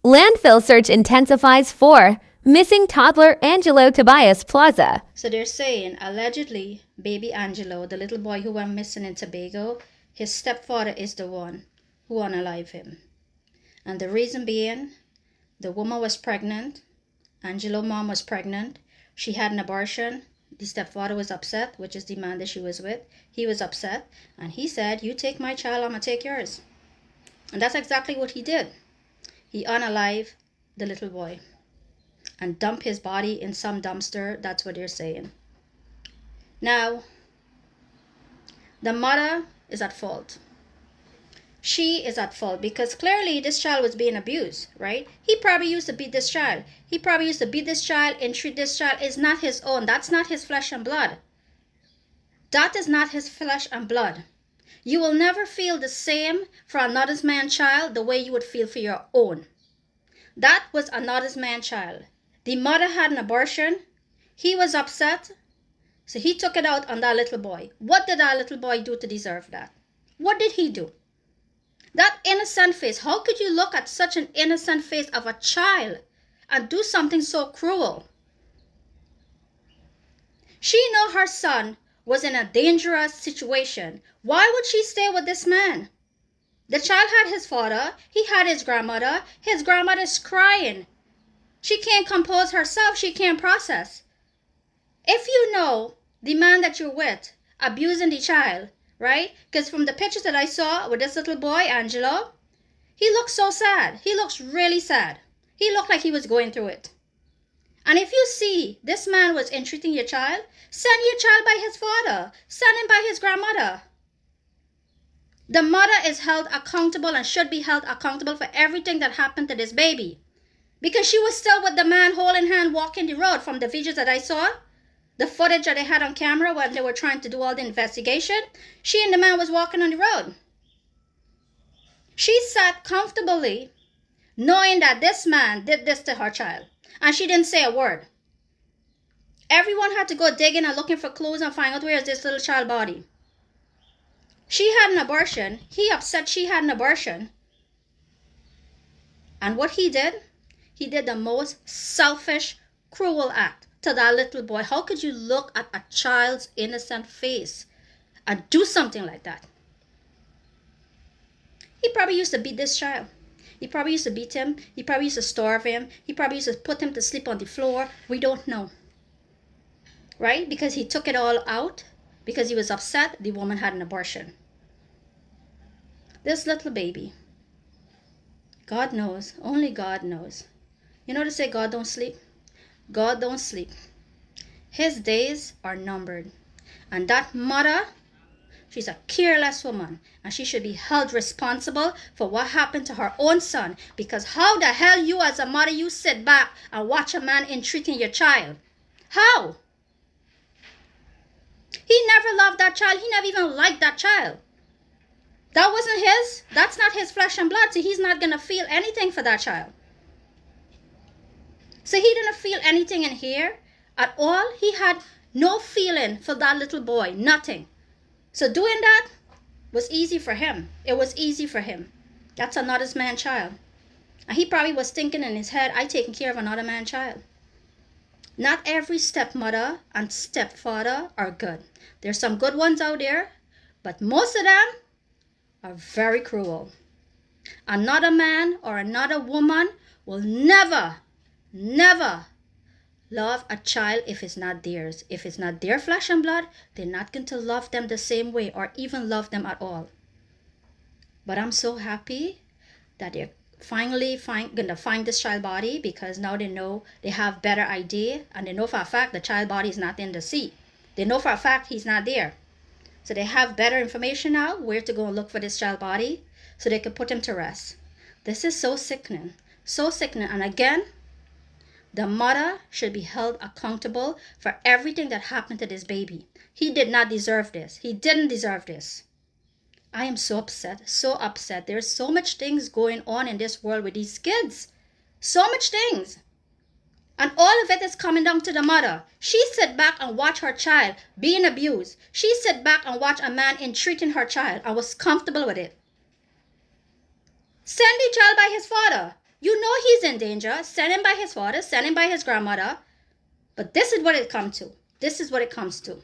Landfill search intensifies for missing toddler Angelo Tobias Plaza. So they're saying, allegedly, baby Angelo, the little boy who went missing in Tobago, his stepfather is the one who unalived him. And the reason being, the woman was pregnant. Angelo's mom was pregnant. She had an abortion. The stepfather was upset, which is the man that she was with. He was upset. And he said, you take my child, I'm going to take yours. And that's exactly what he did. He unalived the little boy and dumped his body in some dumpster. That's what they're saying. Now, the mother is at fault. She is at fault because clearly this child was being abused, right? He probably used to beat this child. He probably used to beat this child and treat this child. It's not his own. That's not his flesh and blood. That is not his flesh and blood. You will never feel the same for another man's child the way you would feel for your own. That was another man's child. The mother had an abortion. He was upset. So he took it out on that little boy. What did that little boy do to deserve that? What did he do? That innocent face. How could you look at such an innocent face of a child and do something so cruel? She knew her son was in a dangerous situation. Why would she stay with this man? The child had his father. He had his grandmother. His grandmother's crying. She can't compose herself. She can't process. If you know the man that you're with abusing the child, right? Because from the pictures that I saw with this little boy, Angelo, he looks so sad. He looks really sad. He looked like he was going through it. And if you see this man was entreating your child, send your child by his father. Send him by his grandmother. The mother is held accountable and should be held accountable for everything that happened to this baby. Because she was still with the man holding hand walking the road from the videos that I saw. The footage that they had on camera when they were trying to do all the investigation. She and the man was walking on the road. She sat comfortably knowing that this man did this to her child. And she didn't say a word. Everyone had to go digging and looking for clues and find out where is this little child body. She had an abortion. He upset she had an abortion. And what he did the most selfish, cruel act to that little boy. How could you look at a child's innocent face and do something like that? He probably used to beat this child. He probably used to beat him. He probably used to starve him. He probably used to put him to sleep on the floor. We don't know. Right? Because he took it all out. Because he was upset the woman had an abortion. This little baby. God knows. Only God knows. You know to say God don't sleep? God don't sleep. His days are numbered. And that mother, she's a careless woman. And she should be held responsible for what happened to her own son. Because how the hell you as a mother, you sit back and watch a man entreating your child? How? He never loved that child. He never even liked that child. That wasn't his. That's not his flesh and blood. So he's not going to feel anything for that child. So he didn't feel anything in here at all. He had no feeling for that little boy. Nothing. So doing that was easy for him. It was easy for him. That's another man's child. And he probably was thinking in his head, I taking care of another man's child. Not every stepmother and stepfather are good. There's some good ones out there, but most of them are very cruel. Another man or another woman will never love a child if it's not theirs. If it's not their flesh and blood, they're not going to love them the same way or even love them at all. But I'm so happy that they're finally going to find this child body, because now they know, they have better idea, and they know for a fact the child body is not in the sea. They know for a fact he's not there. So they have better information now where to go and look for this child body so they can put him to rest. This is so sickening. So sickening. And again, the mother should be held accountable for everything that happened to this baby. He did not deserve this. He didn't deserve this. I am so upset, so upset. There's so much things going on in this world with these kids. So much things. And all of it is coming down to the mother. She sit back and watch her child being abused. She sit back and watch a man entreating her child and was comfortable with it. Send the child by his father. You know he's in danger. Sent him by his father, sent him by his grandmother. But this is what it comes to. This is what it comes to.